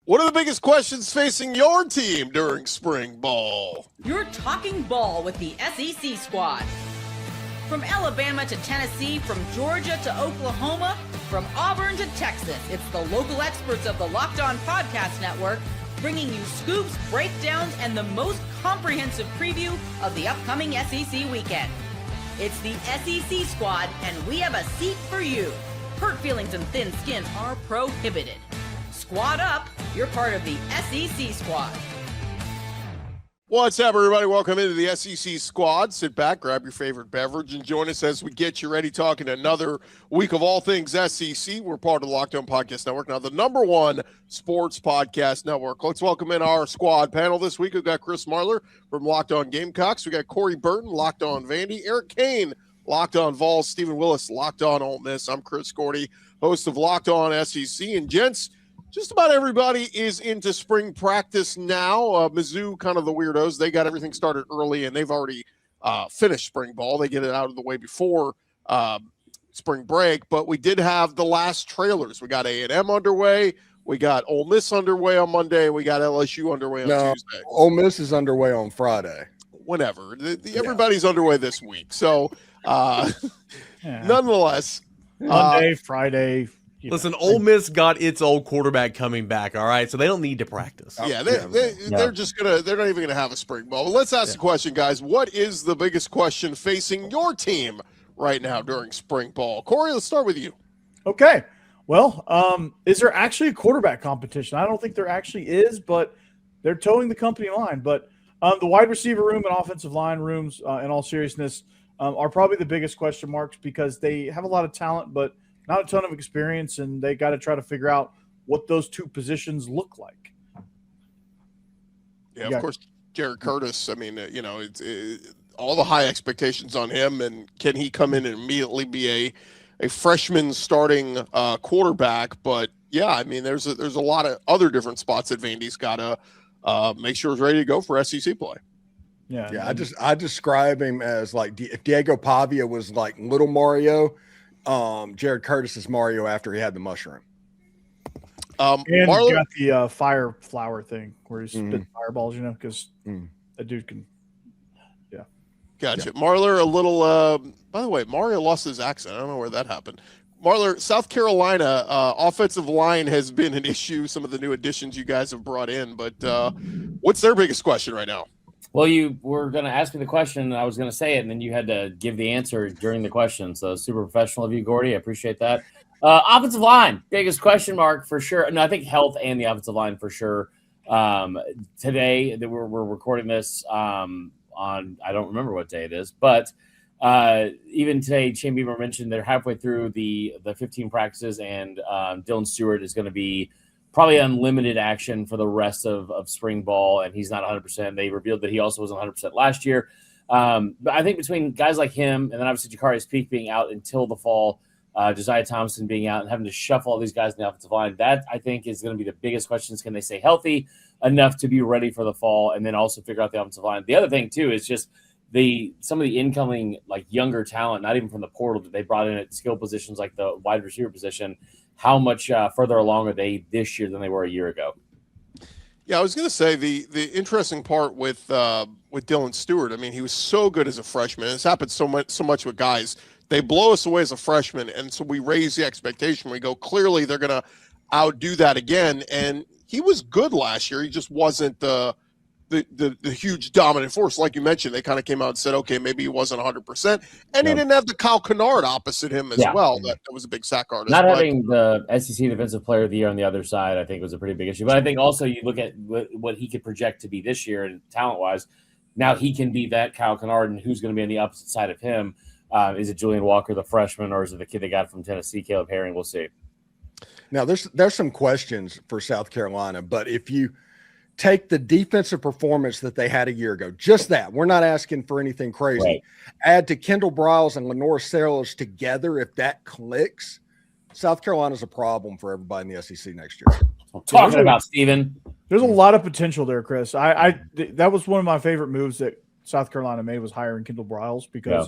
What are the biggest questions facing your team during spring ball? You're talking ball with the SEC squad. From Alabama to Tennessee, from Georgia to Oklahoma, from Auburn to Texas, it's the local experts of the Locked On Podcast Network bringing you scoops, breakdowns, and the most comprehensive preview of the upcoming SEC weekend. It's the SEC squad, and we have a seat for you. Hurt feelings and thin skin are prohibited. Squad up, you're part of the SEC squad. What's up, everybody? Welcome into the SEC squad. Sit back, grab your favorite beverage, and join us as we get you ready talking another week of all things SEC. We're part of the Locked On Podcast Network, now the #1 sports podcast network. Let's welcome in our squad panel this week. We've got Chris Marler from Locked On Gamecocks. We got Corey Burton, Locked On Vandy. Eric Kane, Locked On Vols. Stephen Willis, Locked On Ole Miss. I'm Chris Gordy, host of Locked On SEC. And gents, just about everybody is into spring practice now. Mizzou, kind of the weirdos. They got everything started early, and they've already finished spring ball. They get it out of the way before spring break. But we did have the last trailers. We got A&M underway. We got Ole Miss underway on Monday. We got LSU underway on Tuesday. Ole Miss is underway on Friday. Whenever. Everybody's underway this week. So, nonetheless. Monday, Friday. Listen, Ole Miss got its old quarterback coming back, all right? So they don't need to practice. Yeah, they're just going to – they're not even going to have a spring ball. But let's ask the question, guys. What is the biggest question facing your team right now during spring ball? Corey, let's start with you. Okay. Well, is there actually a quarterback competition? I don't think there actually is, but they're towing the company line. But the wide receiver room and offensive line rooms, in all seriousness, are probably the biggest question marks because they have a lot of talent, but – not a ton of experience, and they got to try to figure out what those two positions look like. Yeah, of course, Jared Curtis. I mean, it's all the high expectations on him, and can he come in and immediately be a freshman starting quarterback? But yeah, I mean, there's a lot of other different spots that Vandy's got to make sure is ready to go for SEC play. Yeah. I describe him as like if Diego Pavia was like little Mario. Jared Curtis is Mario after he had the mushroom. And Marlon got the fire flower thing where he spit fireballs, because that dude can. Yeah. Gotcha. Yeah. Marler, a little. By the way, Mario lost his accent. I don't know where that happened. Marler, South Carolina offensive line has been an issue. Some of the new additions you guys have brought in, but what's their biggest question right now? Well, you were going to ask me the question, and I was going to say it, and then you had to give the answer during the question. So super professional of you, Gordy. I appreciate that. Offensive line, biggest question mark for sure. No, I think health and the offensive line for sure. Today, that we're recording this on I don't remember what day it is, but even today, Shane Beamer mentioned they're halfway through the 15 practices, and Dylan Stewart is going to be probably unlimited action for the rest of spring ball, and he's not 100%. They revealed that he also wasn't 100% last year. But I think between guys like him and then obviously Jakarius Peak being out until the fall, Josiah Thompson being out and having to shuffle all these guys in the offensive line, that I think is going to be the biggest questions. Can they stay healthy enough to be ready for the fall and then also figure out the offensive line? The other thing, too, is just some of the incoming younger talent, not even from the portal, that they brought in at skill positions like the wide receiver position. How much further along are they this year than they were a year ago? Yeah, I was going to say the interesting part with Dylan Stewart. I mean, he was so good as a freshman. It's happened so much with guys. They blow us away as a freshman, and so we raise the expectation. We go, clearly they're going to outdo that again. And he was good last year. He just wasn't the huge dominant force. Like you mentioned, they kind of came out and said, okay, maybe he wasn't 100%. And he didn't have the Kyle Kennard opposite him as well. That was a big sack artist. Not having the SEC Defensive Player of the Year on the other side, I think, was a pretty big issue. But I think also you look at what he could project to be this year and talent-wise, now he can be that Kyle Kennard, and who's going to be on the opposite side of him? Is it Julian Walker, the freshman, or is it the kid they got from Tennessee, Caleb Herring? We'll see. Now, there's some questions for South Carolina, but if you – take the defensive performance that they had a year ago, just that. We're not asking for anything crazy. Right. Add to Kendall Briles and Lenore Sellers together. If that clicks, South Carolina's a problem for everybody in the SEC next year. Talking about Steven. There's a lot of potential there, Chris. That was one of my favorite moves that South Carolina made was hiring Kendall Briles because,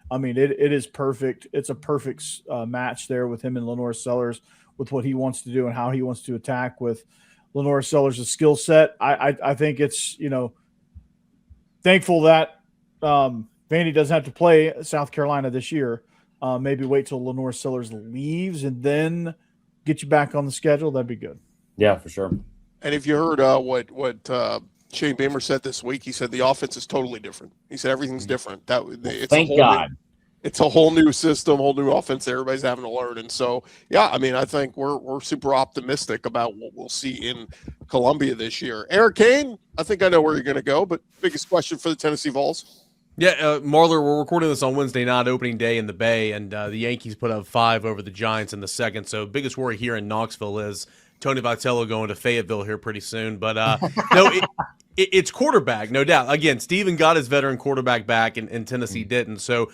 I mean, it is perfect. It's a perfect match there with him and Lenore Sellers with what he wants to do and how he wants to attack with Lenore Sellers' skill set. I think it's, thankful that Vandy doesn't have to play South Carolina this year. Maybe wait till Lenore Sellers leaves and then get you back on the schedule. That'd be good. Yeah, for sure. And if you heard what Shane Beamer said this week, he said the offense is totally different. He said everything's different. Thank God. It's a whole new system, whole new offense. Everybody's having to learn, and so yeah, I mean, I think we're super optimistic about what we'll see in Columbia this year. Eric Kane, I think I know where you're going to go, but biggest question for the Tennessee Vols. Yeah, Marler, we're recording this on Wednesday night, opening day in the Bay, and the Yankees put up 5 over the Giants in the second. So biggest worry here in Knoxville is Tony Vitello going to Fayetteville here pretty soon. But no, it's quarterback, no doubt. Again, Steven got his veteran quarterback back, and Tennessee didn't. So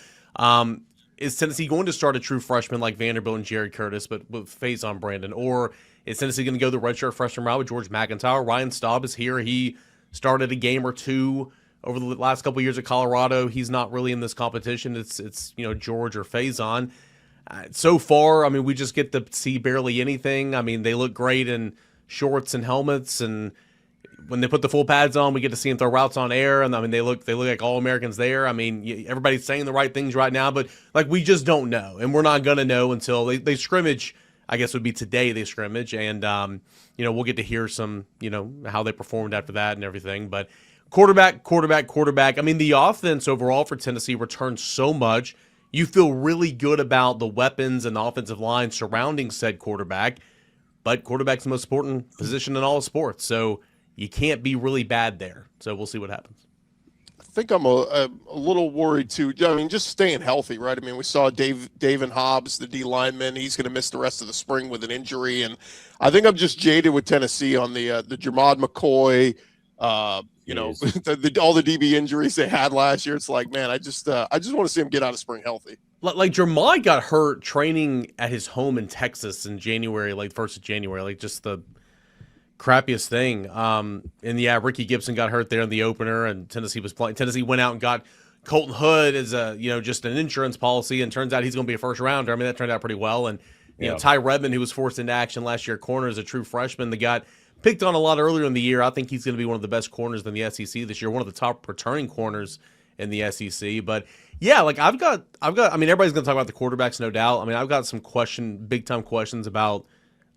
is Tennessee going to start a true freshman like Vanderbilt and Jerry Curtis, but with Faison Brandon? Or is Tennessee going to go the redshirt freshman route with George McIntyre? Ryan Staub is here. He started a game or two over the last couple of years at Colorado. He's not really in this competition. It's George or Faison. So far, I mean, we just get to see barely anything. I mean, they look great in shorts and helmets, and when they put the full pads on, we get to see them throw routes on air, and I mean, they look like All-Americans there. I mean, everybody's saying the right things right now, but like we just don't know, and we're not gonna know until they scrimmage. I guess would be today they scrimmage, and we'll get to hear some how they performed after that and everything, but. Quarterback. I mean, the offense overall for Tennessee returned so much. You feel really good about the weapons and the offensive line surrounding said quarterback, but quarterback's the most important position in all of sports, so you can't be really bad there. So we'll see what happens. I think I'm a little worried too. I mean, just staying healthy, right? I mean, we saw David Hobbs, the D lineman. He's going to miss the rest of the spring with an injury, and I think I'm just jaded with Tennessee on the Jermod McCoy. All the DB injuries they had last year. It's like, man, I just want to see him get out of spring healthy. Like Jermod got hurt training at his home in Texas in January, like 1st of January, like just the crappiest thing. And yeah, Ricky Gibson got hurt there in the opener, and Tennessee was playing. Tennessee went out and got Colton Hood as just an insurance policy, and turns out he's going to be a first rounder. I mean, that turned out pretty well. And Ty Redmond, who was forced into action last year at corner as a true freshman, that got picked on a lot earlier in the year. I think he's going to be one of the best corners in the SEC this year, one of the top returning corners in the SEC. But yeah, like I've got. I mean, everybody's going to talk about the quarterbacks, no doubt. I mean, I've got some big time questions about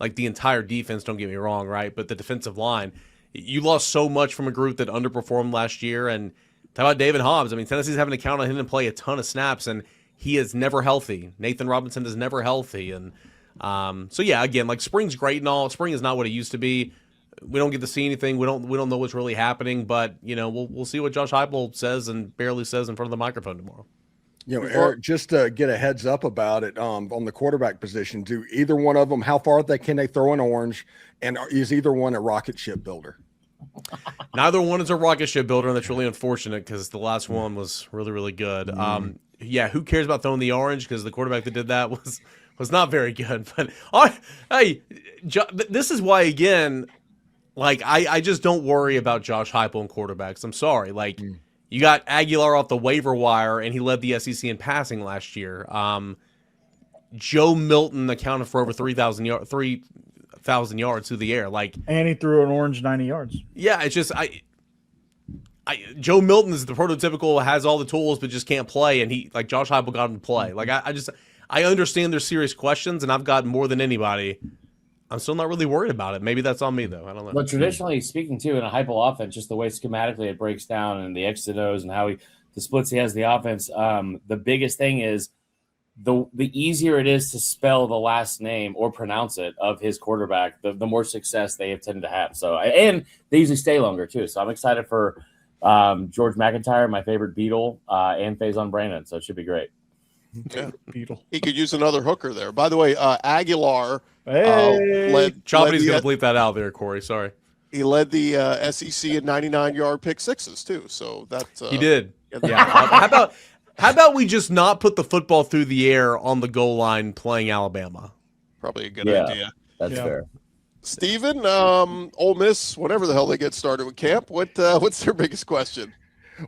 like the entire defense. Don't get me wrong, right? But the defensive line, you lost so much from a group that underperformed last year. And talk about David Hobbs. I mean, Tennessee's having to count on him to play a ton of snaps, and he is never healthy. Nathan Robinson is never healthy, and so yeah, again, like spring's great and all. Spring is not what it used to be. We don't get to see anything. We don't know what's really happening, but we'll see what Josh Heupel says and barely says in front of the microphone tomorrow. Eric, just to get a heads up about it, on the quarterback position, do either one of them, how far can they throw an orange, and is either one a rocket ship builder? Neither one is a rocket ship builder, and that's really unfortunate because the last one was really, really good. Yeah, who cares about throwing the orange, because the quarterback that did that was not very good. But this is why, again, like, I just don't worry about Josh Heupel and quarterbacks. I'm sorry. Like, you got Aguilar off the waiver wire, and he led the SEC in passing last year. Joe Milton accounted for over 3,000 yards through the air. Like, and he threw an orange 90 yards. Yeah, it's just Joe Milton is the prototypical, has all the tools but just can't play, and Josh Heupel got him to play. Like, I understand there's serious questions, and I've got more than anybody. I'm still not really worried about it. Maybe that's on me, though. I don't know. But traditionally speaking, too, in a Heupel offense, just the way schematically it breaks down and the X and O's and how the splits he has the offense, the biggest thing is the easier it is to spell the last name or pronounce it of his quarterback, the more success they have tended to have. So, and they usually stay longer, too. So I'm excited for George McIntyre, my favorite Beatle, and Faison Brandon. So it should be great. Yeah. He could use another hooker there. By the way, Aguilar led Choppy's going to bleep that out there, Corey. Sorry. He led the SEC in 99-yard pick sixes too. So that's he did. Yeah. How about we just not put the football through the air on the goal line playing Alabama? Probably a good idea. That's fair. Steven, Ole Miss, whenever the hell they get started with camp, what's their biggest question?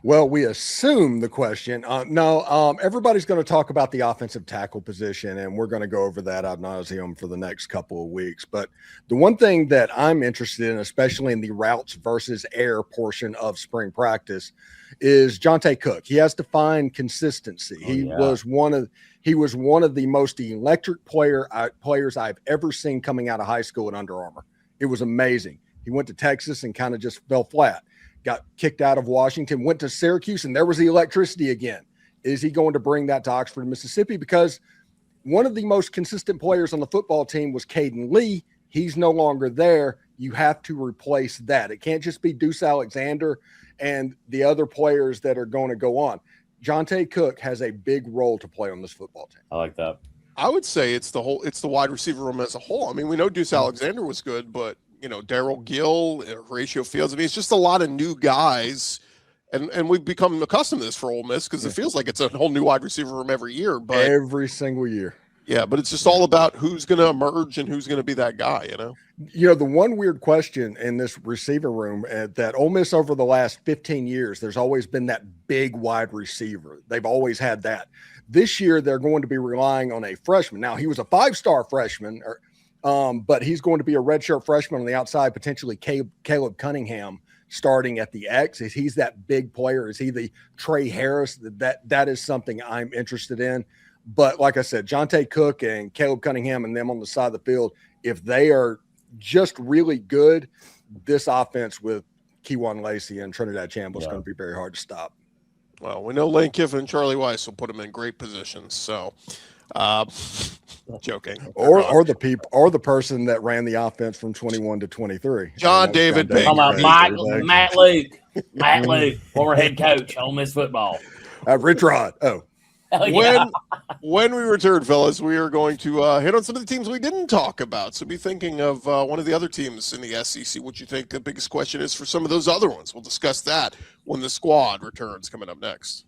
Well, we assume the question. No, everybody's going to talk about the offensive tackle position, and we're going to go over that ad nauseum for the next couple of weeks. But the one thing that I'm interested in, especially in the routes versus air portion of spring practice, is Jonte Cook. He has to find consistency. He was one of the most electric players I've ever seen coming out of high school at Under Armour. It was amazing. He went to Texas and kind of just fell flat. Got kicked out of Washington, went to Syracuse, and there was the electricity again. Is he going to bring that to Oxford, Mississippi? Because one of the most consistent players on the football team was Caden Lee. He's no longer there. You have to replace that. It can't just be Deuce Alexander and the other players that are going to go on. Jonte Cook has a big role to play on this football team. I like that. I would say it's the wide receiver room as a whole. I mean, we know Deuce Alexander was good, but Darryl Gill, Horatio Fields. I mean, it's just a lot of new guys, and we've become accustomed to this for Ole Miss because it feels like it's a whole new wide receiver room every year. But every single year. Yeah, but it's just all about who's going to emerge and who's going to be that guy, The one weird question in this receiver room that Ole Miss over the last 15 years, there's always been that big wide receiver. They've always had that. This year, they're going to be relying on a freshman. Now, he was a 5-star freshman, but he's going to be a redshirt freshman on the outside, potentially Caleb Cunningham starting at the X. Is he's that big player? Is he the Trey Harris? That is something I'm interested in. But like I said, Jonte Cook and Caleb Cunningham and them on the side of the field, if they are just really good, this offense with Keewan Lacey and Trinidad Chambliss is going to be very hard to stop. Well, we know Lane Kiffin and Charlie Weiss will put him in great positions. So, joking. Or the person that ran the offense from 21 to 23. John David Baker. Talking about Matt Luke, former head coach, Ole Miss football. Rich Rod. When we return, fellas, we are going to hit on some of the teams we didn't talk about. So be thinking of one of the other teams in the SEC. What you think the biggest question is for some of those other ones. We'll discuss that when the squad returns, coming up next.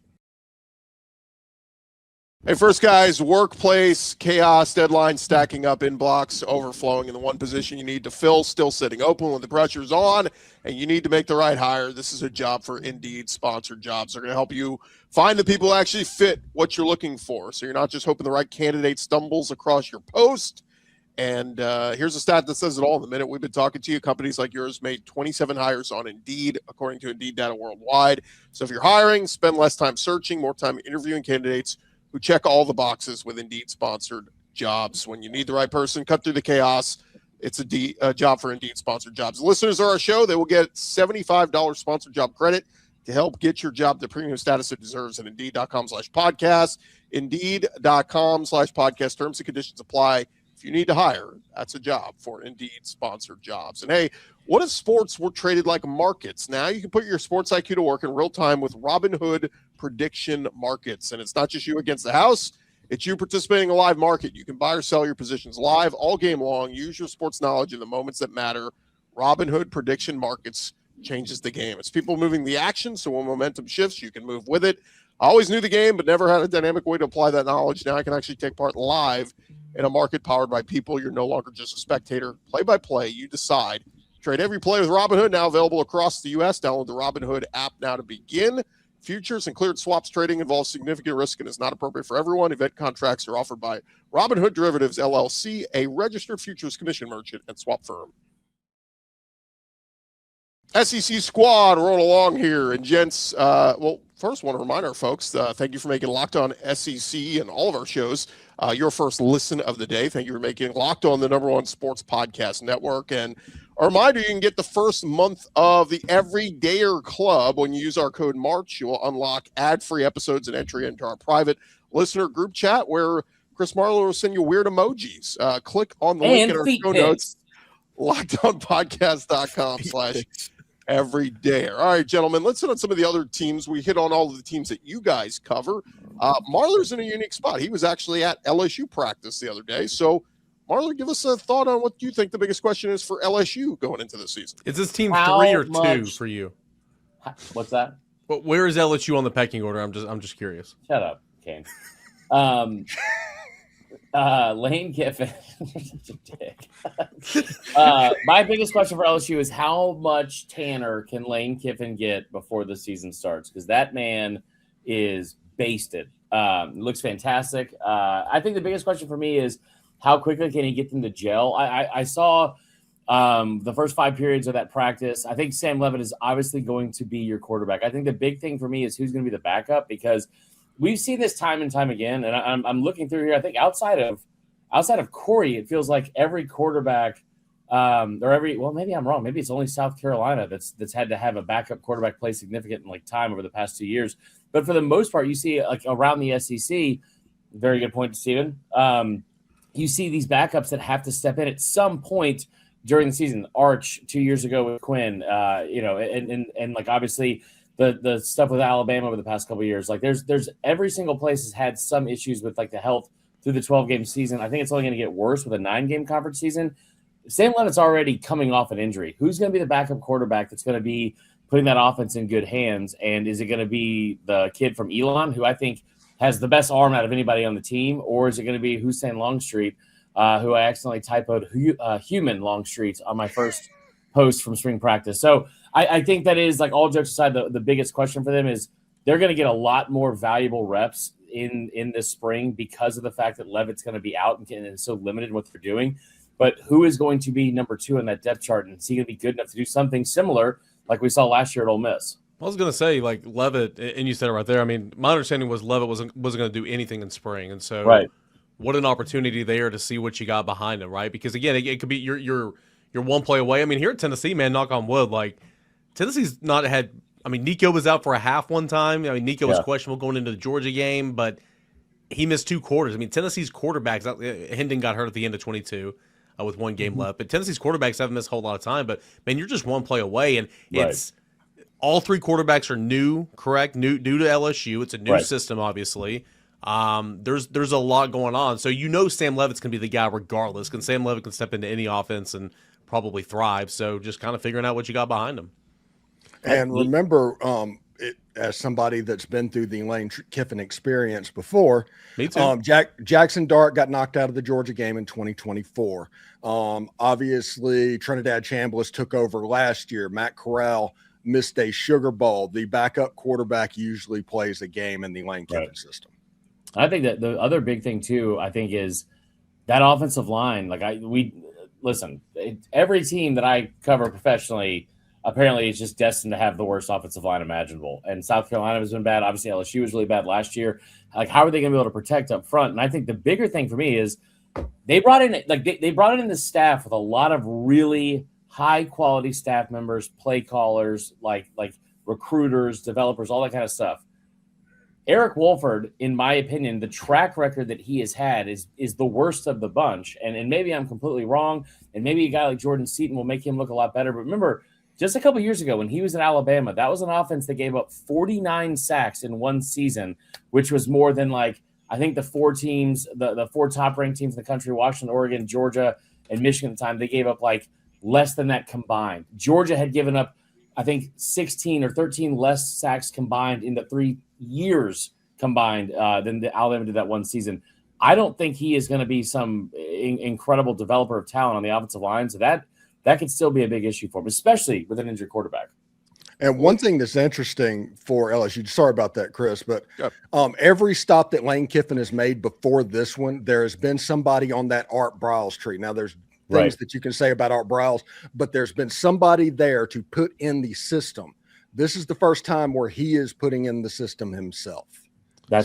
Hey, first, guys, workplace, chaos, deadline stacking up, inbox overflowing in the one position you need to fill, still sitting open when the pressure's on, and you need to make the right hire. This is a job for Indeed sponsored jobs. They're going to help you find the people who actually fit what you're looking for. So you're not just hoping the right candidate stumbles across your post. And here's a stat that says it all. In the minute we've been talking to you, companies like yours made 27 hires on Indeed, according to Indeed data worldwide. So if you're hiring, spend less time searching, more time interviewing candidates who check all the boxes with Indeed-sponsored jobs. When you need the right person, cut through the chaos. It's a job for Indeed-sponsored jobs. Listeners of our show, they will get $75 sponsored job credit to help get your job the premium status it deserves at Indeed.com/podcast. Indeed.com/podcast. Terms and conditions apply. If you need to hire, that's a job for Indeed-sponsored jobs. And hey, what if sports were traded like markets? Now you can put your sports IQ to work in real time with Robinhood prediction markets. And it's not just you against the house. It's you participating in a live market. You can buy or sell your positions live all game long. Use your sports knowledge in the moments that matter. Robinhood prediction markets changes the game. It's people moving the action, so when momentum shifts, you can move with it. I always knew the game, but never had a dynamic way to apply that knowledge. Now I can actually take part live in a market powered by people. You're no longer just a spectator. Play by play, you decide. Trade every play with Robinhood, now available across the U.S. Download the Robinhood app now to begin. Futures and cleared swaps trading involves significant risk and is not appropriate for everyone. Event contracts are offered by Robinhood Derivatives, LLC, a registered futures commission merchant and swap firm. SEC squad rolling along here. And gents, first want to remind our folks, thank you for making Locked On SEC and all of our shows your first listen of the day. Thank you for making Locked On the #1 sports podcast network. And a reminder, you can get the first month of the Everydayer Club. When you use our code MARCH, you will unlock ad-free episodes and entry into our private listener group chat where Chris Marlowe will send you weird emojis. Click on the link in our show notes, LockedOnPodcast.com/Everydayer. All right, gentlemen, let's hit on some of the other teams. We hit on all of the teams that you guys cover. Marler's in a unique spot. He was actually at LSU practice the other day. So, Marler, give us a thought on what you think the biggest question is for LSU going into the season. Is this team 3 or 2 for you? What's that? Well, where is LSU on the pecking order? I'm just curious. Shut up, Kane. Lane Kiffin. Such a dick. My biggest question for LSU is how much tanner can Lane Kiffin get before the season starts? Because that man is basted. Looks fantastic. I think the biggest question for me is how quickly can he get them to gel? I saw the first 5 periods of that practice. I think Sam Leavitt is obviously going to be your quarterback. I think the big thing for me is who's going to be the backup, because we've seen this time and time again. And I'm looking through here. I think outside of Corey, it feels like every quarterback maybe I'm wrong. Maybe it's only South Carolina that's had to have a backup quarterback play significant time over the past 2 years. But for the most part, you see around the SEC, very good point, Steven. You see these backups that have to step in at some point during the season. Arch 2 years ago with Quinn, and obviously the stuff with Alabama over the past couple of years. There's every single place has had some issues with the health through the 12-game season. I think it's only going to get worse with a 9-game conference season. Sam Leavitt's already coming off an injury. Who's going to be the backup quarterback that's going to be putting that offense in good hands? And is it going to be the kid from Elon, who I think has the best arm out of anybody on the team, or is it going to be Hussein Longstreet, who I accidentally typoed human Longstreet on my first post from spring practice? So I think that is, all jokes aside, the biggest question for them is they're going to get a lot more valuable reps in this spring because of the fact that Leavitt's going to be out and so limited in what they're doing. But who is going to be number 2 on that depth chart? And is he going to be good enough to do something similar like we saw last year at Ole Miss? I was going to say, Leavitt, and you said it right there. I mean, my understanding was Leavitt wasn't going to do anything in spring. And so what an opportunity there to see what you got behind him, right? Because, again, it could be you're one play away. I mean, here at Tennessee, man, knock on wood, Tennessee's not had – I mean, Nico was out for a half one time. I mean, Nico was questionable going into the Georgia game, but he missed 2 quarters. I mean, Tennessee's quarterbacks – Hendon got hurt at the end of 22. With 1 game left. But Tennessee's quarterbacks haven't missed a whole lot of time. But, man, you're just 1 play away. And it's all 3 quarterbacks are new, correct? New to LSU. It's a new system, obviously. There's a lot going on. So Sam Leavitt's going to be the guy regardless. Sam Leavitt can step into any offense and probably thrive. So just kind of figuring out what you got behind him. And remember, as somebody that's been through the Lane Kiffin experience before, me too. Jackson Dart got knocked out of the Georgia game in 2024. Obviously, Trinidad Chambliss took over last year. Matt Corral missed a Sugar Bowl. The backup quarterback usually plays a game in the Lane Kiffin system. I think that the other big thing too, I think, is that offensive line. Every team that I cover professionally apparently is just destined to have the worst offensive line imaginable. And South Carolina has been bad. Obviously, LSU was really bad last year. How are they going to be able to protect up front? And I think the bigger thing for me is they brought in the staff with a lot of really high quality staff members, play callers, like recruiters, developers, all that kind of stuff. Eric Wolford, in my opinion, the track record that he has had is the worst of the bunch. And maybe I'm completely wrong. And maybe a guy like Jordan Seaton will make him look a lot better. But remember, just a couple years ago when he was in Alabama, that was an offense that gave up 49 sacks in one season, which was more than I think the 4 teams, the 4 top-ranked teams in the country, Washington, Oregon, Georgia, and Michigan at the time, they gave up less than that combined. Georgia had given up, I think, 16 or 13 less sacks combined in the 3 years combined than the Alabama did that one season. I don't think he is going to be some incredible developer of talent on the offensive line, so that could still be a big issue for him, especially with an injured quarterback. And one thing that's interesting for LSU, sorry about that, Chris, but every stop that Lane Kiffin has made before this one, there has been somebody on that Art Briles tree. Now, there's things that you can say about Art Briles, but there's been somebody there to put in the system. This is the first time where he is putting in the system himself. I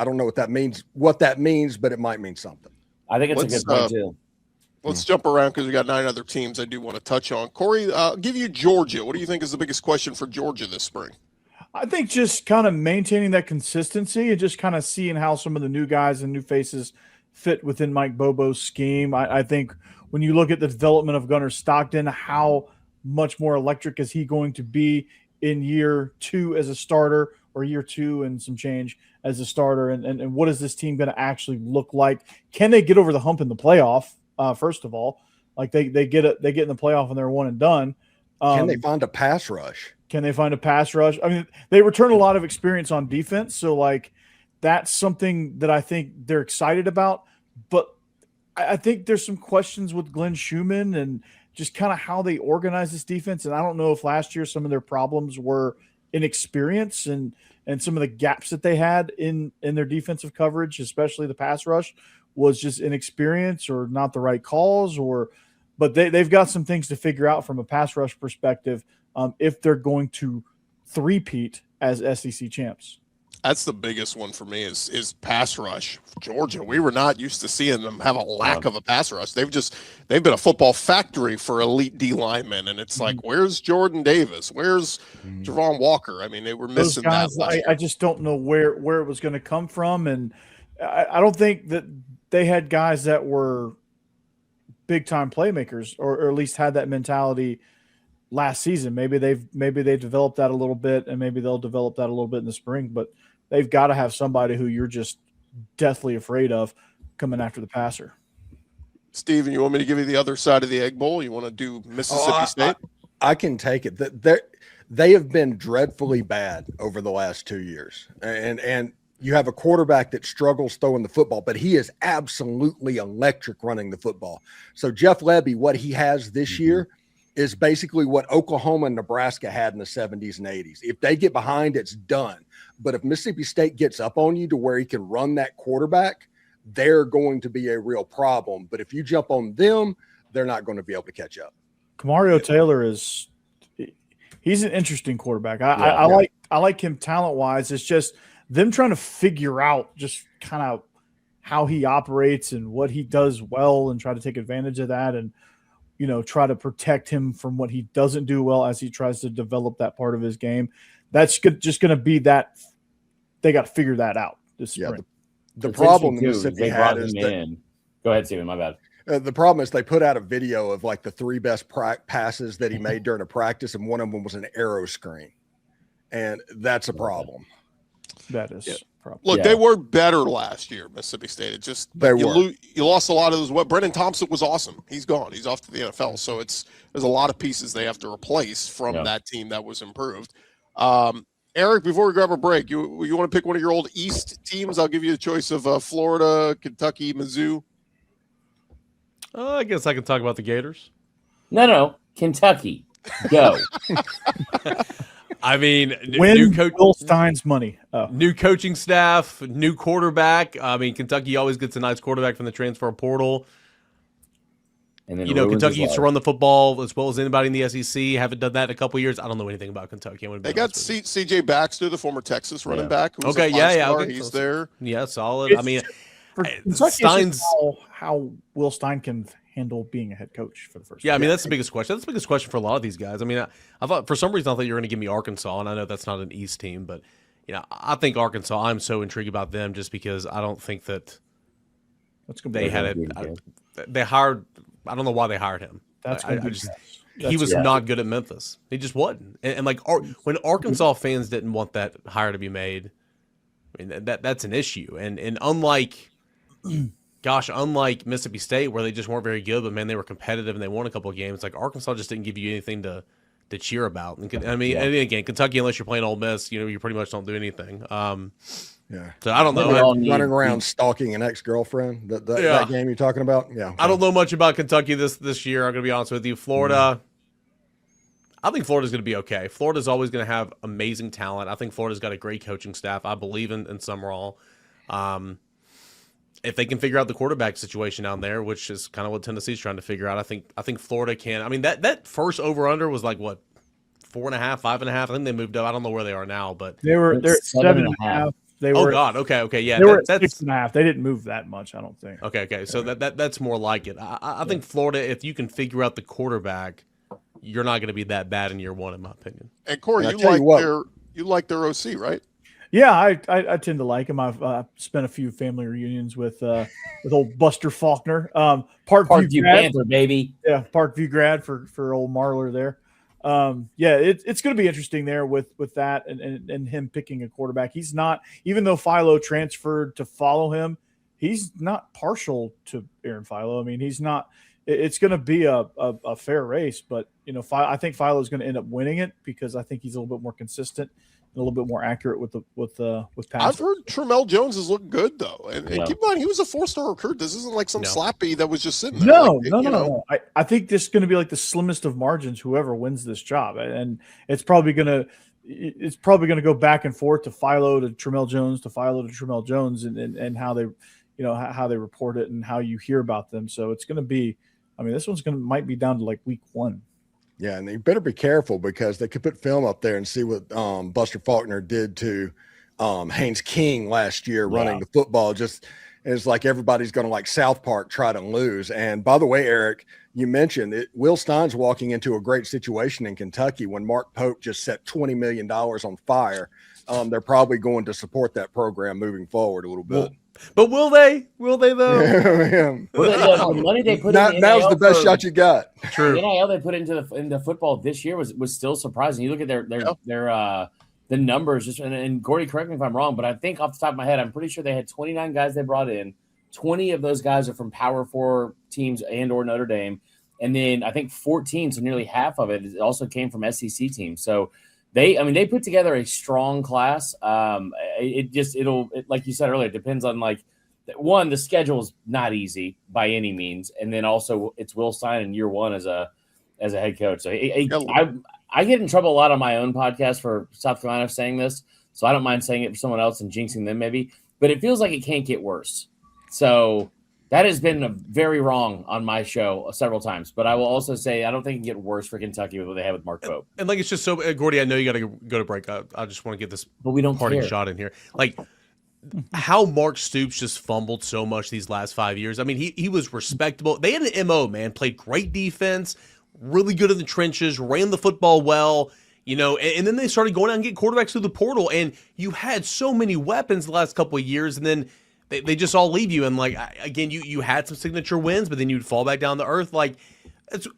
don't know what that means, but it might mean something. I think it's a good point, too. Let's jump around because we got 9 other teams I do want to touch on. Corey, I'll give you Georgia. What do you think is the biggest question for Georgia this spring? I think just kind of maintaining that consistency and just kind of seeing how some of the new guys and new faces fit within Mike Bobo's scheme. I think when you look at the development of Gunnar Stockton, how much more electric is he going to be in year 2 as a starter, or year 2 and some change as a starter? And what is this team going to actually look like? Can they get over the hump in the playoff? First of all, they get in the playoff and they're one and done. Can they find a pass rush? I mean, they return a lot of experience on defense. So that's something that I think they're excited about. But I think there's some questions with Glenn Schumann and just kind of how they organize this defense. And I don't know if last year some of their problems were inexperience and some of the gaps that they had in their defensive coverage, especially the pass rush, was just inexperience or not the right calls. But they've got some things to figure out from a pass rush perspective if they're going to three-peat as SEC champs. That's the biggest one for me is pass rush. Georgia, we were not used to seeing them have a lack of a pass rush. They've been a football factory for elite D linemen, and it's like, where's Jordan Davis? Where's Javon Walker? I mean, they were missing those guys, I just don't know where it was going to come from, and I don't think that they had guys that were big time playmakers, or at least had that mentality last season. Maybe they developed that a little bit, and maybe they'll develop that a little bit in the spring, but they've got to have somebody who you're just deathly afraid of coming after the passer. Steven, you want me to give you the other side of the Egg Bowl? You want to do Mississippi State? I can take it. They have been dreadfully bad over the last 2 years. And you have a quarterback that struggles throwing the football, but he is absolutely electric running the football. So Jeff Lebby, what he has this year is basically what Oklahoma and Nebraska had in the 70s and 80s. If they get behind, it's done. But if Mississippi State gets up on you to where he can run that quarterback, they're going to be a real problem. But if you jump on them, they're not going to be able to catch up. Kamario Taylor he's an interesting quarterback. I like him talent-wise. It's just them trying to figure out just kind of how he operates and what he does well and try to take advantage of that and, try to protect him from what he doesn't do well as he tries to develop that part of his game. That's just going to be that they got to figure that out this spring. Yeah, the problem Mississippi had is Go ahead, Steven. My bad. The problem is they put out a video of like the three best passes that he made during a practice, and one of them was an arrow screen, and that's a problem. That is a problem. Look, they were better last year, Mississippi State. It just you lost a lot of those. What Brendan Thompson was awesome. He's gone. He's off to the NFL. So there's a lot of pieces they have to replace from that team that was improved. Eric, before we grab a break, you want to pick one of your old East teams? I'll give you the choice of Florida, Kentucky, Mizzou. I guess I can talk about the Gators. No, Kentucky. Go. I mean, new coach, Will Stein's money. New coaching staff, new quarterback. I mean, Kentucky always gets a nice quarterback from the transfer portal. And then Kentucky used to run the football as well as anybody in the SEC. Haven't done that in a couple of years. I don't know anything about Kentucky. They got C.J. Baxter, the former Texas running back. Okay, he's there. Yeah, solid. I mean, Stein's how Will Stein can handle being a head coach for the first. Yeah, I mean that's the biggest question. That's the biggest question for a lot of these guys. I mean, I thought for some reason I thought you were going to give me Arkansas, and I know that's not an East team, but I think Arkansas. I'm so intrigued about them just because I don't think that they had it. They hired. I don't know why they hired him. He was not good at Memphis. He just wasn't. And when Arkansas fans didn't want that hire to be made, I mean that's an issue. And unlike Mississippi State where they just weren't very good, but man, they were competitive and they won a couple of games. Like Arkansas just didn't give you anything to cheer about. And, I mean, and again, Kentucky, unless you're playing Ole Miss, you pretty much don't do anything. So I don't know. Running around stalking an ex-girlfriend. That game you're talking about. Yeah. Okay. I don't know much about Kentucky this year. I'm going to be honest with you. Florida. I think Florida's going to be okay. Florida's always going to have amazing talent. I think Florida's got a great coaching staff. I believe in Summerall. If they can figure out the quarterback situation down there, which is kind of what Tennessee's trying to figure out, I think Florida can. I mean, that first over/under was like what, 4.5, 5.5. I think they moved up. I don't know where they are now, but they're 7.5. They were. Oh God. Okay. Yeah. They were at 6.5. They didn't move that much, I don't think. Okay. So that's more like it. I think Florida, if you can figure out the quarterback, you're not going to be that bad in year one, in my opinion. And Corey, you like their OC, right? Yeah, I tend to like him. I've spent a few family reunions with old Buster Faulkner. Parkview Panther, baby. Yeah, Parkview grad for old Marler there. It's going to be interesting there with that and him picking a quarterback. He's not, even though Philo transferred to follow him, he's not partial to Aaron Philo. I mean, he's not it's going to be a fair race. But I think Philo's going to end up winning it because I think he's a little bit more consistent and a little bit more accurate with passes. I've heard Tramel Jones is looking good though, and keep in mind he was a 4-star recruit. This isn't like some slappy that was just sitting there. No. I think this is going to be like the slimmest of margins. Whoever wins this job, and it's probably going to go back and forth to Philo to Tramel Jones to Philo to Tramel Jones, and how they, how they report it and how you hear about them. So it's going to be, this one's might be down to like week 1. Yeah, and you better be careful because they could put film up there and see what Buster Faulkner did to Haynes King last year running the football. Just it's like everybody's going to, like South Park, try to lose. And by the way, Eric, you mentioned it. Will Stein's walking into a great situation in Kentucky when Mark Pope just set $20 million on fire. They're probably going to support that program moving forward a little bit. But will they? Will they though? The money they put in now's the best shot you got. True. The NIL they put into football this year was still surprising. You look at their the numbers, just and Gordy, correct me if I'm wrong, but I think off the top of my head, I'm pretty sure they had 29 guys they brought in. 20 of those guys are from Power 4 teams and or Notre Dame, and then I think 14, so nearly half of it also came from SEC teams. So they put together a strong class. It'll like you said earlier, it depends on like one, the schedule's not easy by any means, and then also it's Will Stein in year 1 as a head coach. So I get in trouble a lot on my own podcast for South Carolina saying this, so I don't mind saying it for someone else and jinxing them maybe. But it feels like it can't get worse. So that has been very wrong on my show several times. But I will also say I don't think it can get worse for Kentucky with what they have with Mark Pope. And like it's just so, Gordy, I know you got to go to break. I just want to get this parting shot in here. Like how Mark Stoops just fumbled so much these last 5 years. I mean, he was respectable. They had an MO, man. Played great defense, really good in the trenches, ran the football well. And then they started going out and getting quarterbacks through the portal. And you had so many weapons the last couple of years, and then they just all leave you. And like again, you had some signature wins, but then you'd fall back down to earth. Like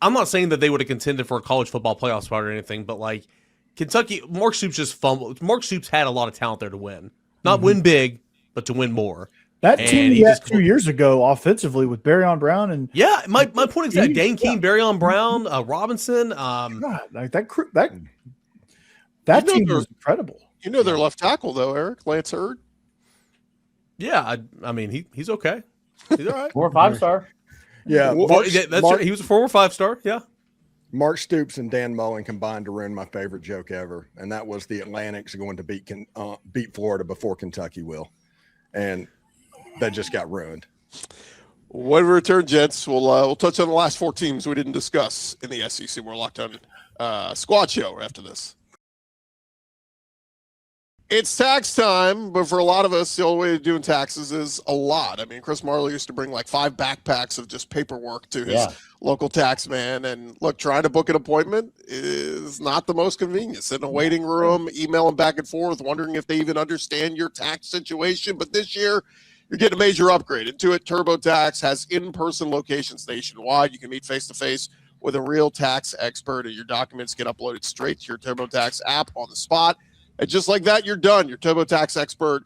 I'm not saying that they would have contended for a college football playoff spot or anything, but like Kentucky, Mark Stoops just fumbled. Mark Stoops had a lot of talent there to win, not win big, but to win more. That team he had 2 years ago offensively with Barryon Brown and my point is that Dane Keene, Barryon Brown, Robinson, God, like that team was incredible. Their left tackle though, Eric Lance Hurd. Yeah, I mean he's okay. He's all right. 4 or 5 star. Yeah, he was a 4 or 5 star. Yeah. Mark Stoops and Dan Mullen combined to ruin my favorite joke ever, and that was the Atlantic's going to beat Florida before Kentucky will, and that just got ruined. When we return, gents, we'll touch on the last 4 teams we didn't discuss in the SEC. We're locked on squad show after this. It's tax time, but for a lot of us, the only way to doing taxes is a lot. I mean, Chris Marlowe used to bring like 5 backpacks of just paperwork to his local tax man. And look, trying to book an appointment is not the most convenient. Sit in a waiting room, emailing back and forth, wondering if they even understand your tax situation. But this year, you're getting a major upgrade. Intuit TurboTax has in-person locations nationwide. You can meet face-to-face with a real tax expert, and your documents get uploaded straight to your TurboTax app on the spot. And just like that, you're done. Your TurboTax expert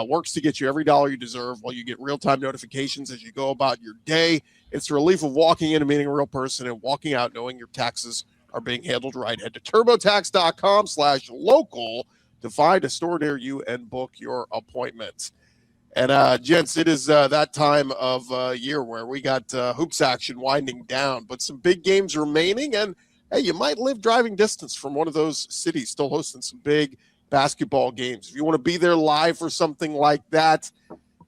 works to get you every dollar you deserve while you get real-time notifications as you go about your day. It's the relief of walking in and meeting a real person and walking out knowing your taxes are being handled right. Head to turbotax.com/local to find a store near you and book your appointments. And, gents, it is that time of year where we got hoops action winding down, but some big games remaining. And, hey, you might live driving distance from one of those cities still hosting some big basketball games. If you want to be there live for something like that,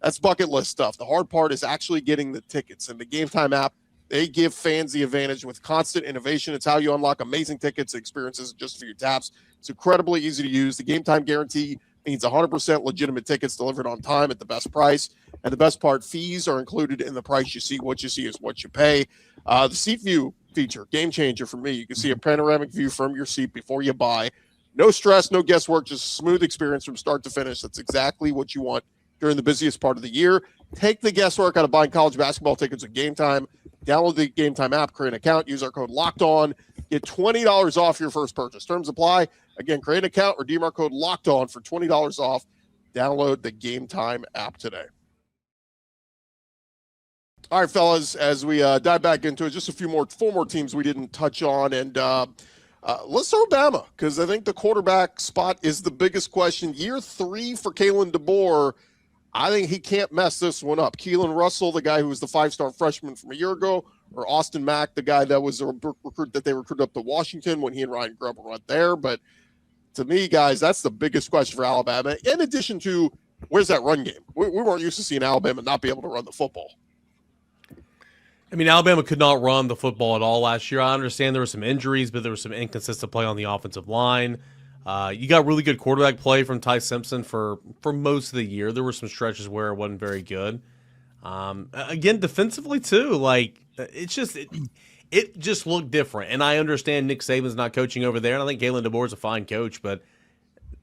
that's bucket list stuff. The hard part is actually getting the tickets. And the Game Time app, they give fans the advantage with constant innovation. It's how you unlock amazing tickets and experiences just for your taps. It's incredibly easy to use. The Game Time guarantee means 100% legitimate tickets delivered on time at the best price. And the best part, fees are included in the price you see. What you see is what you pay. The seat view feature, game changer for me. You can see a panoramic view from your seat before you buy. No stress, no guesswork, just a smooth experience from start to finish. That's exactly what you want during the busiest part of the year. Take the guesswork out of buying college basketball tickets at Game Time. Download the Game Time app, create an account, use our code LOCKEDON, get $20 off your first purchase. Terms apply. Again, create an account, redeem our code LOCKEDON for $20 off. Download the Game Time app today. All right, fellas, as we dive back into it, just four more teams we didn't touch on. And let's start with Bama, because I think the quarterback spot is the biggest question. Year 3 for Kalen DeBoer. I think he can't mess this one up. Keelan Russell, the guy who was the 5-star freshman from a year ago, or Austin Mack, the guy that was a recruit that they recruited up to Washington when he and Ryan Grubb were right there. But to me, guys, that's the biggest question for Alabama, in addition to where's that run game? We weren't used to seeing Alabama not be able to run the football. I mean, Alabama could not run the football at all last year. I understand there were some injuries, but there was some inconsistent play on the offensive line. You got really good quarterback play from Ty Simpson for most of the year. There were some stretches where it wasn't very good. Again, defensively too, like it just looked different. And I understand Nick Saban's not coaching over there, and I think Kalen DeBoer's a fine coach, but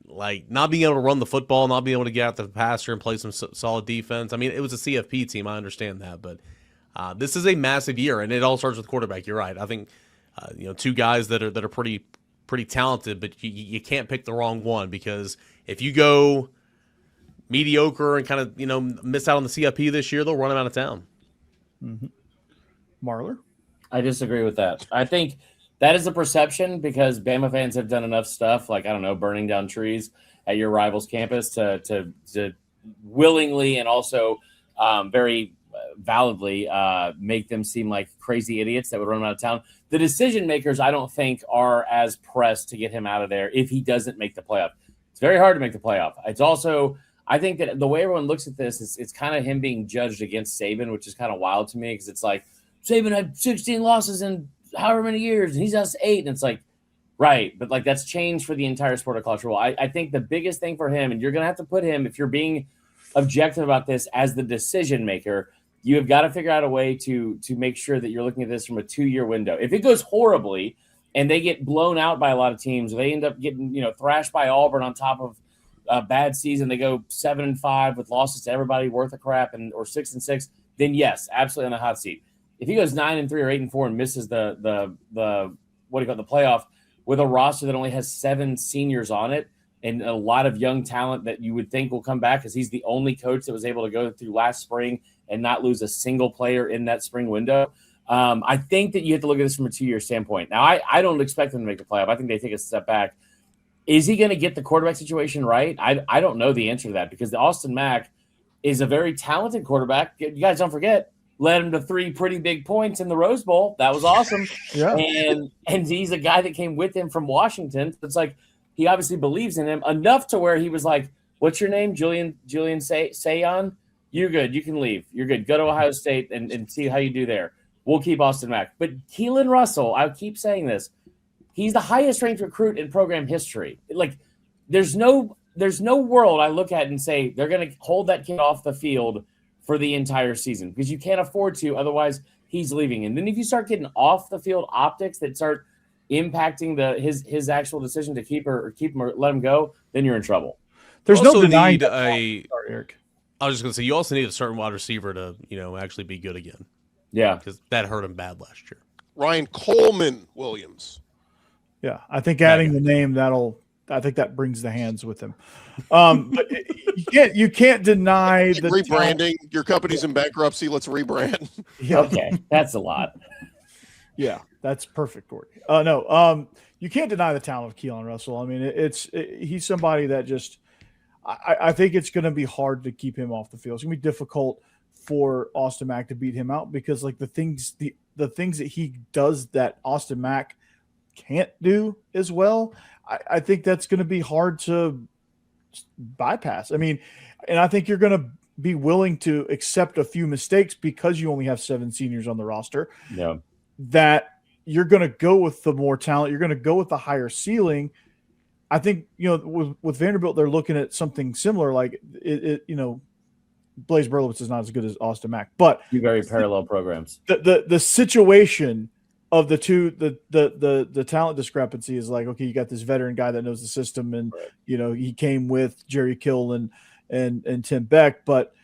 like not being able to run the football, not being able to get out the passer and play some solid defense. I mean, it was a CFP team. I understand that, but this is a massive year, and it all starts with quarterback. You're right. I think two guys that are pretty talented, but you can't pick the wrong one, because if you go mediocre and kind of miss out on the CFP this year, they'll run him out of town. Mm-hmm. Marler? I disagree with that. I think that is a perception because Bama fans have done enough stuff, like, I don't know, burning down trees at your rival's campus to willingly and also very validly make them seem like crazy idiots that would run him out of town. The decision makers, I don't think, are as pressed to get him out of there if he doesn't make the playoff. It's very hard to make the playoff. It's also, I think that the way everyone looks at this, it's kind of him being judged against Saban, which is kind of wild to me, because it's like, Saban had 16 losses in however many years, and he's us 8. And it's like, right, but like that's changed for the entire sport of college football. I think the biggest thing for him, and you're going to have to put him, if you're being objective about this, as the decision maker, you have got to figure out a way to make sure that you're looking at this from a 2-year window. If it goes horribly and they get blown out by a lot of teams, or they end up getting thrashed by Auburn on top of a bad season, they go 7-5 with losses to everybody worth a crap, or 6-6, then yes, absolutely on the hot seat. If he goes 9-3 or 8-4 and misses the playoff with a roster that only has 7 seniors on it and a lot of young talent that you would think will come back, because he's the only coach that was able to go through last spring and not lose a single player in that spring window. I think that you have to look at this from a 2-year standpoint. Now, I don't expect them to make the playoff. I think they take a step back. Is he going to get the quarterback situation right? I don't know the answer to that, because the Austin Mack is a very talented quarterback. You guys don't forget, led him to 3 pretty big points in the Rose Bowl. That was awesome. Yeah. And he's a guy that came with him from Washington. It's like he obviously believes in him enough to where he was like, what's your name? Julian Sayon? You're good. You can leave. You're good. Go to Ohio State and see how you do there. We'll keep Austin Mack. But Keelan Russell, I keep saying this, he's the highest ranked recruit in program history. Like, there's no world I look at and say they're going to hold that kid off the field for the entire season, because you can't afford to. Otherwise, he's leaving. And then if you start getting off the field optics that start impacting his actual decision to keep or let him go, then you're in trouble. There's no denying Sorry, Eric. I was just going to say, you also need a certain wide receiver to, actually be good again. Yeah. Because that hurt him bad last year. Ryan Coleman Williams. Yeah, I think adding the name, I think that brings the hands with him. But you can't deny the rebranding. Your company's in bankruptcy. Let's rebrand. Yeah. Okay, that's a lot. Yeah, that's perfect, Gordy. No, you can't deny the talent of Keelan Russell. I mean, he's somebody that just I think it's going to be hard to keep him off the field. It's going to be difficult for Austin Mack to beat him out, because like the things that he does that Austin Mack can't do as well, I think that's going to be hard to bypass. I mean, and I think you're going to be willing to accept a few mistakes because you only have 7 seniors on the roster. Yeah. That you're going to go with the more talent. You're going to go with the higher ceiling. I think, with Vanderbilt, they're looking at something similar. Like Blaze Berlowitz is not as good as Austin Mack, but 2 very parallel programs. The situation of the two, the talent discrepancy is like, okay, you got this veteran guy that knows the system, and right. He came with Jerry Kill and Tim Beck, but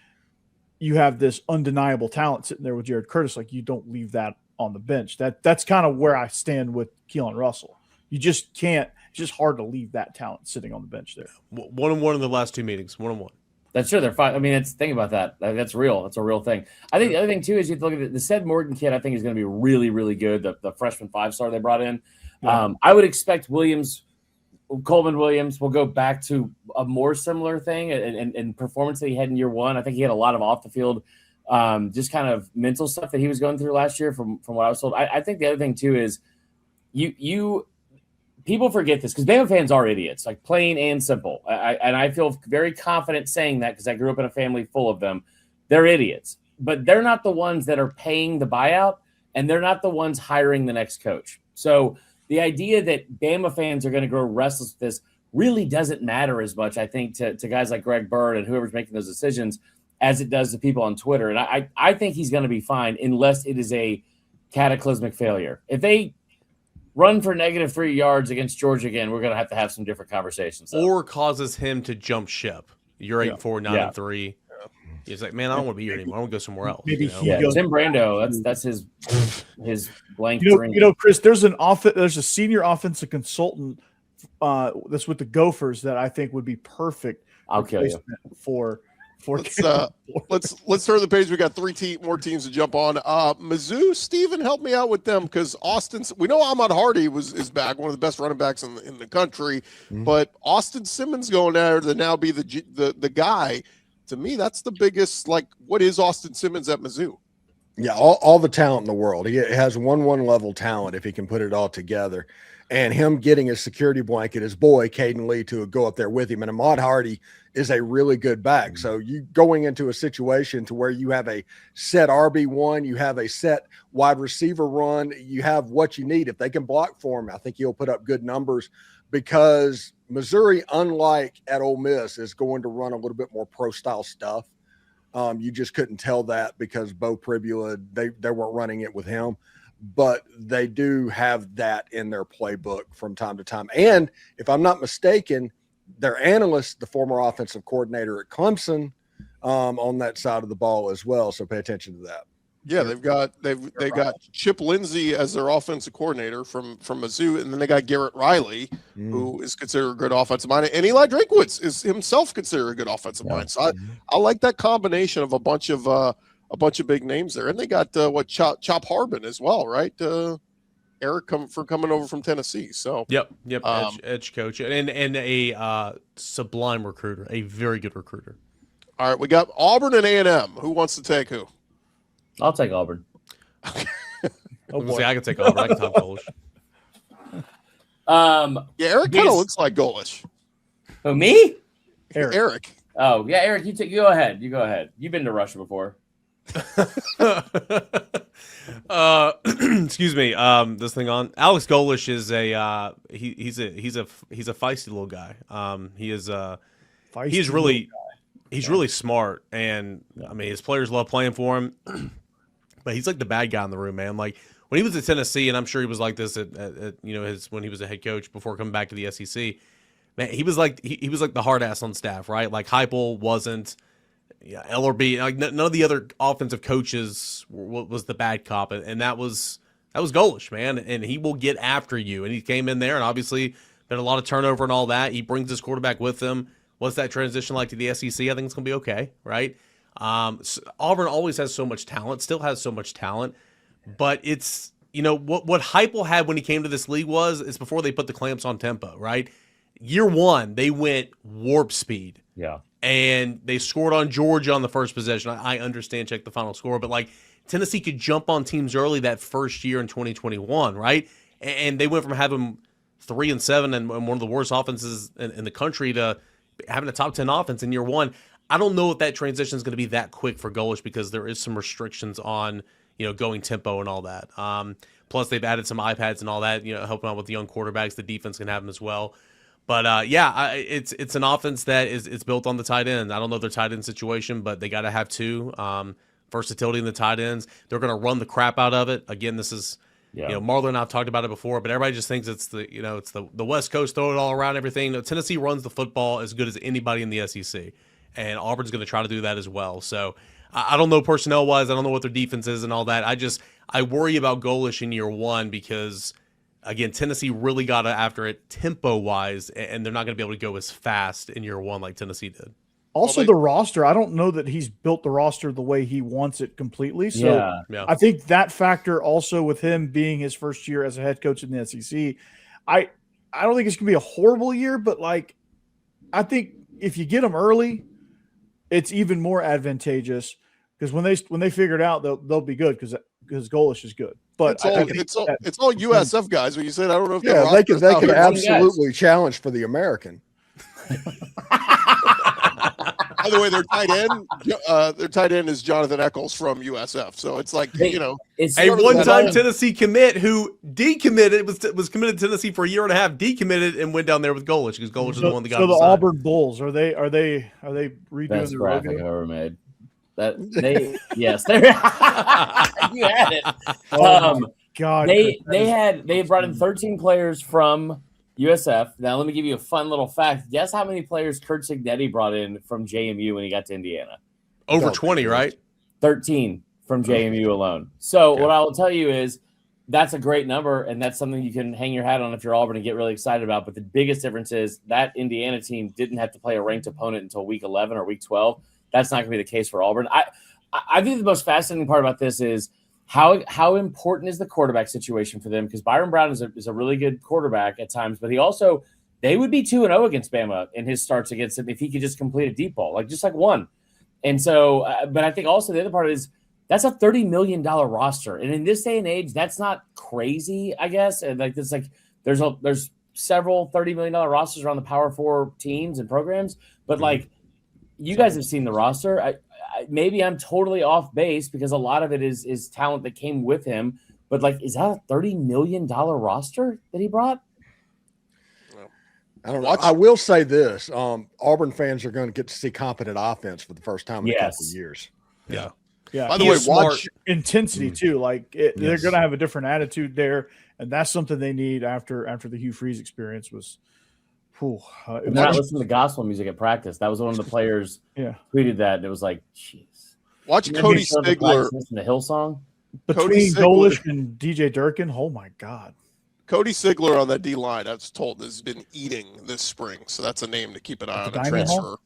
you have this undeniable talent sitting there with Jared Curtis. Like, you don't leave that on the bench. That's kind of where I stand with Keelan Russell. You just can't. It's just hard to leave that talent sitting on the bench there. 1-1 in the last 2 meetings. 1-1. That's true. They're fine. I mean, think about that. That's real. That's a real thing. I think the other thing too is you have to look at it. The Sed Morgan kid, I think, is going to be really, really good. The freshman 5-star they brought in. Yeah. I would expect Coleman Williams will go back to a more similar thing and performance that he had in year one. I think he had a lot of off the field, just kind of mental stuff that he was going through last year from what I was told. I think the other thing too is people forget this because Bama fans are idiots, like plain and simple. And I feel very confident saying that because I grew up in a family full of them. They're idiots, but they're not the ones that are paying the buyout, and they're not the ones hiring the next coach. So the idea that Bama fans are going to grow restless with this really doesn't matter as much, I think, to guys like Greg Bird and whoever's making those decisions as it does to people on Twitter. And I think he's going to be fine unless it is a cataclysmic failure. If they run for -3 yards against Georgia again, we're going to have some different conversations. Or causes him to jump ship. You're 8-4, 9-3. He's like, man, I don't want to be here anymore. I want to go somewhere else. Maybe Tim Brando. That's his blank dream. Chris, there's a senior offensive consultant that's with the Gophers that I think would be perfect. I'll kill you for. Let's turn the page. We got three more teams to jump on. Mizzou, Steven, help me out with them because we know Ahmad Hardy is back, one of the best running backs in the country, but Austin Simmons going there to now be the guy. To me, that's the biggest. Like, what is Austin Simmons at Mizzou? Yeah, all the talent in the world. He has 1-1 level talent if he can put it all together. And him getting his security blanket, his boy, Caden Lee, to go up there with him. And Ahmad Hardy is a really good back. So you going into a situation to where you have a set RB1, you have a set wide receiver run, you have what you need. If they can block for him, I think he'll put up good numbers because Missouri, unlike at Ole Miss, is going to run a little bit more pro-style stuff. You just couldn't tell that because Bo Pribula, they weren't running it with him. But they do have that in their playbook from time to time. And if I'm not mistaken, their analyst, the former offensive coordinator at Clemson, on that side of the ball as well. So pay attention to that. Yeah, they've got Chip Lindsey as their offensive coordinator from Mizzou, and then they got Garrett Riley, who is considered a good offensive mind, and Eli Drinkwitz is himself considered a good offensive mind. So I like that combination of a bunch of big names there, and they got Chop Harbin as well, right? Eric coming over from Tennessee. So yep, edge coach and a sublime recruiter, a very good recruiter. All right, we got Auburn and A&M. Who wants to take who? I'll take Auburn. I can take Auburn. I can top Golish. Yeah, Eric kind of looks like Golish. Who, me? Eric. Oh yeah, Eric. You go ahead. You go ahead. You've been to Russia before. Excuse me. This thing on. Alex Golish is he's a feisty little guy. He's really smart, and I mean his players love playing for him. But he's like the bad guy in the room, man. Like when he was at Tennessee, and I'm sure he was like this at when he was a head coach before coming back to the SEC. Man, he was like the hard ass on staff, right? Like Heupel wasn't. Yeah, LRB, like none of the other offensive coaches was the bad cop, and that was Golish, man, and he will get after you. And he came in there, and obviously been a lot of turnover and all that. He brings his quarterback with him. What's that transition like to the SEC? I think it's gonna be okay, right? So Auburn always has so much talent, still has so much talent, but it's what Heupel had when he came to this league is before they put the clamps on tempo, right? Year one, they went warp speed. Yeah. And they scored on Georgia on the first possession. I understand, check the final score, but like Tennessee could jump on teams early that first year in 2021, right? And they went from having 3-7 and one of the worst offenses in the country to having a top 10 offense in year one. I don't know if that transition is going to be that quick for Golish because there is some restrictions on going tempo and all that. Plus they've added some iPads and all that, helping out with the young quarterbacks. The defense can have them as well. But it's an offense that is built on the tight end. I don't know their tight end situation, but they got to have two versatility in the tight ends. They're going to run the crap out of it. Again, this is Marlon and I've talked about it before, but everybody just thinks it's the West Coast, throw it all around everything. No, Tennessee runs the football as good as anybody in the SEC, and Auburn's going to try to do that as well. So I don't know personnel wise. I don't know what their defense is and all that. I worry about Golish in year one because. Again, Tennessee really got after it tempo-wise, and they're not going to be able to go as fast in year one like Tennessee did. Also, the roster, I don't know that he's built the roster the way he wants it completely. So I think that factor also with him being his first year as a head coach in the SEC, I don't think it's going to be a horrible year, but like I think if you get them early, it's even more advantageous because when they figure it out, they'll be good because Golish is good. But it's all USF guys. When you said I don't know if they could absolutely challenge for the American. By the way, their tight end is Jonathan Eccles from USF. So it's like, it's a one-time Tennessee commit who decommitted, was committed to Tennessee for a year and a half, decommitted and went down there with Golish because Golish is the one that got the Auburn Bulls, are they redoing best the graphic logo? I've ever made? Yes, you had it. Oh God, they had brought in 13 players from USF. Now, let me give you a fun little fact. Guess how many players Kurt Cignetti brought in from JMU when he got to Indiana? Over 20, right? 13 from JMU alone. So what I will tell you is that's a great number, and that's something you can hang your hat on if you're Auburn and get really excited about. But the biggest difference is that Indiana team didn't have to play a ranked opponent until week 11 or week 12. That's not going to be the case for Auburn. I think the most fascinating part about this is how important is the quarterback situation for them? Because Byron Brown is a really good quarterback at times, but they would be 2-0 against Bama in his starts against him if he could just complete a deep ball, just like one. And so, but I think also the other part is that's a $30 million roster, and in this day and age, that's not crazy, I guess. And there's several $30 million rosters around the Power 4 teams and programs, but you guys have seen the roster. Maybe I'm totally off base because a lot of it is talent that came with him. But is that a $30 million roster that he brought? I don't know. I will say this: Auburn fans are going to get to see competent offense for the first time in a couple of years. Yeah. By the way, watch intensity too. They're going to have a different attitude there, and that's something they need after the Hugh Freeze experience was. They're not listening to gospel music at practice. That was one of the players tweeted that, and it was like, jeez. Watch Cody Stigler. The Hillsong. Between Golish and DJ Durkin, oh my God. Cody Sigler on that D line, I was told, has been eating this spring. So that's a name to keep an eye on a transfer.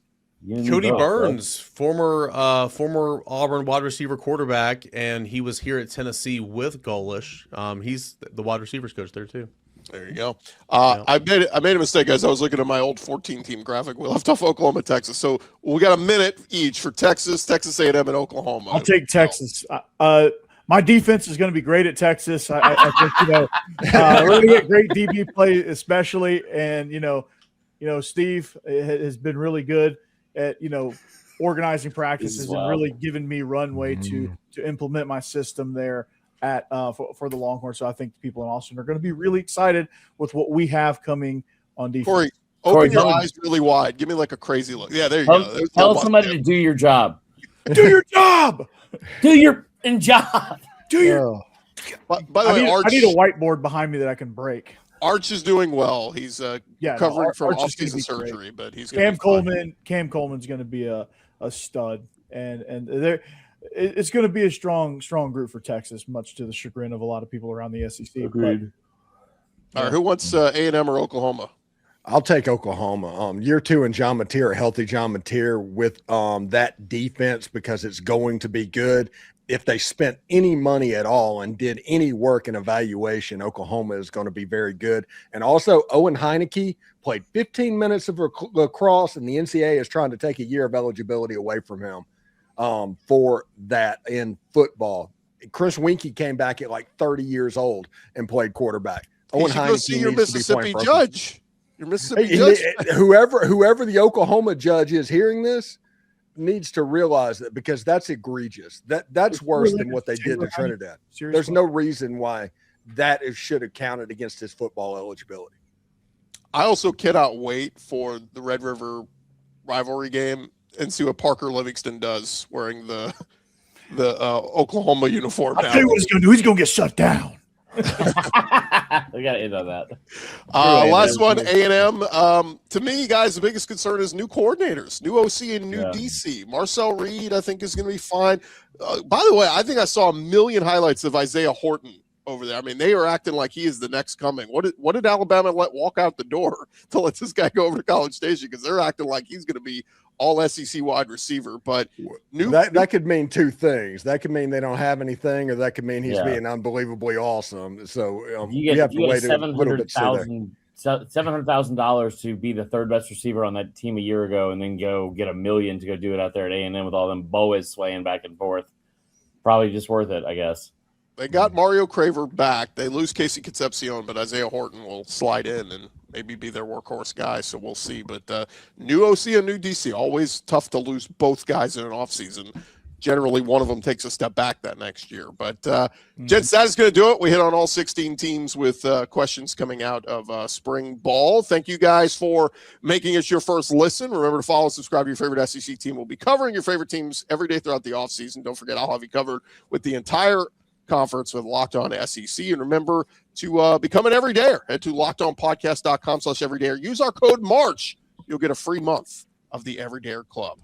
Cody Burns, former Auburn wide receiver quarterback, and he was here at Tennessee with Golish. He's the wide receivers coach there too. There you go. I made a mistake, guys. I was looking at my old 14-team graphic. We left off Oklahoma, Texas. So we got a minute each for Texas, Texas A&M, and Oklahoma. I'll take Texas. My defense is going to be great at Texas. I think we're going to get great DB play, especially, and Steve has been really good at organizing practices and really giving me runway to implement my system there for the Longhorns. So I think the people in Austin are going to be really excited with what we have coming on defense. Corey, open your eyes really wide. Give me a crazy look. Yeah, there you go. Tell somebody to do your job. Do your job. Do your job. Do your. By the way, I need a whiteboard behind me that I can break. Arch is doing well. He's recovering from off-season surgery, but he's Cam Coleman's going to be a stud, and it's going to be a strong group for Texas, much to the chagrin of a lot of people around the SEC. Agreed. All right, who wants A&M or Oklahoma? I'll take Oklahoma. Year 2 and John Mateer, a healthy John Mateer with that defense, because it's going to be good. If they spent any money at all and did any work in evaluation, Oklahoma is going to be very good. And also, Owen Heineke played 15 minutes of lacrosse, and the NCAA is trying to take a year of eligibility away from him for that in football. Chris Winkie came back at 30 years old and played quarterback. Owen Heineke see your Mississippi judge. Your Mississippi judge. Whoever the Oklahoma judge is hearing this needs to realize that, because that's egregious. That's worse than what they did to Trinidad. There's no reason why that should have counted against his football eligibility. I also cannot wait for the Red River rivalry game and see what Parker Livingston does wearing the Oklahoma uniform. I'll tell you what he's going to do. He's going to get shut down. We got to end on that. Last one, A&M. To me, guys, the biggest concern is new coordinators, new OC and new DC. Marcel Reed, I think, is going to be fine. By the way, I think I saw a million highlights of Isaiah Horton over there. I mean, they are acting like he is the next coming. What did Alabama let walk out the door to let this guy go over to College Station? Because they're acting like he's going to be all SEC wide receiver, but that could mean two things. That could mean they don't have anything, or that could mean he's being unbelievably awesome. So you have to wait a little bit. $700,000 to be the third best receiver on that team a year ago, and then go get $1 million to go do it out there at A&M with all them boas swaying back and forth. Probably just worth it, I guess. They got Mario Craver back. They lose Casey Concepcion, but Isaiah Horton will slide in and maybe be their workhorse guy, so we'll see. But new OC and new DC, always tough to lose both guys in an offseason. Generally, one of them takes a step back that next year. But, gents, that is going to do it. We hit on all 16 teams with questions coming out of spring ball. Thank you guys for making us your first listen. Remember to follow and subscribe to your favorite SEC team. We'll be covering your favorite teams every day throughout the offseason. Don't forget, I'll have you covered with the entire conference with Locked On SEC. And remember to become an everydayer. Head to lockedonpodcast.com/everydayer. Use our code MARCH. You'll get a free month of the Everydayer Club.